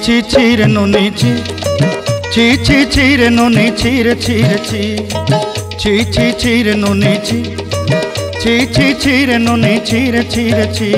ची ची रे नोनी ची ची रे नोनी ची रे ची रे ची रे नोनी ची ची रे नोनी ची रे ची।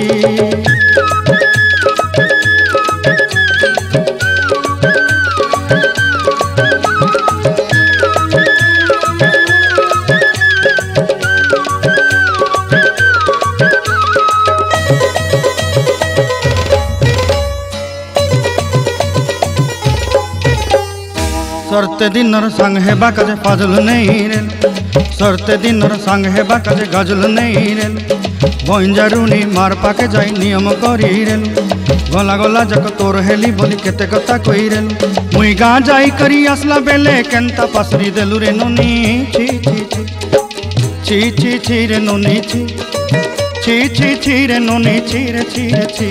सरते दिनर संग हेबा काजे फाजल नहीं रेल सरते दिनर संग हेबा काजे गजल नहीं रेल बंजारुनी मार पाके जाई नियम करी रेल गला गला जक तोर हेली बोली केते कथा कही रेल मुई गाँ जाई करी आसला बेले केंता पासरी देलु रे नोनी ची ची ची ची रे नोनी ची रे नोनी ची रे ची।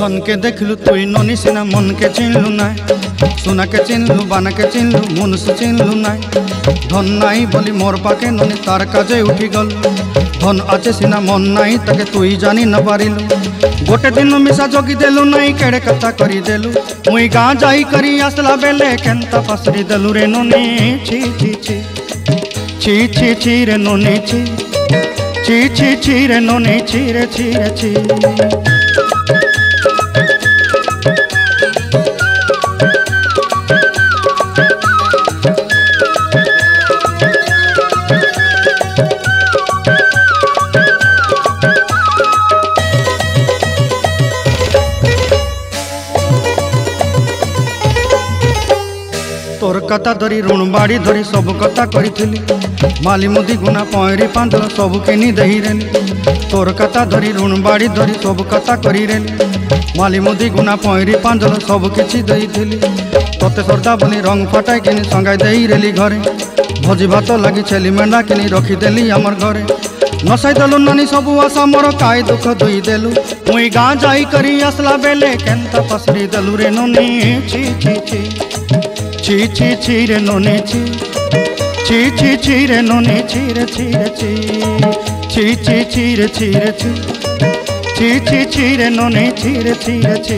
धन के देखलु तुई नोनी सिना मन के चिन्हलु नाय सोना के चिन्हलु बाना के चिन्हलु मनुष्य चिन्हलु नाय धन नाई बोली मोर पाके नोनी तार काजे उठी गल धन आचे सिना मन नाई ताके तुई जानी न पारिलु गोटे दिन मिसा जोगी देलु नाई केड़े कथा करी देलु मुई गाँ जाई करी आसला बेले केंता पासरी देलु रे नोनी ची ची रे नोनी ची रे नोनी ची रे ची। तोर कथा धरी ऋण बाड़ी धरी सब कथा करी माली मुदी गुना पहरी पांदल सब किनी दही रेली तोर कथा धरी ऋण बाड़ी धरी सब कथा करी रेली माली मुदी गुना पहरी पांदल सब किछि दही थिली तोते सरदा बनी रंग फटाई किनी संगाई दही रेली घरे भोजी भात लगी छेली मेंढा किनी रखी देली हमर घरे नसाई देलु नानी सबु आशा मोर काई दुख दुई देलु मुई गाँ जाई करी आसला बेले केंता पसरी देलु रे नोनी ची ची रे नोनी ची रे नोनी ची रे ची रे नोनी ची रे ची।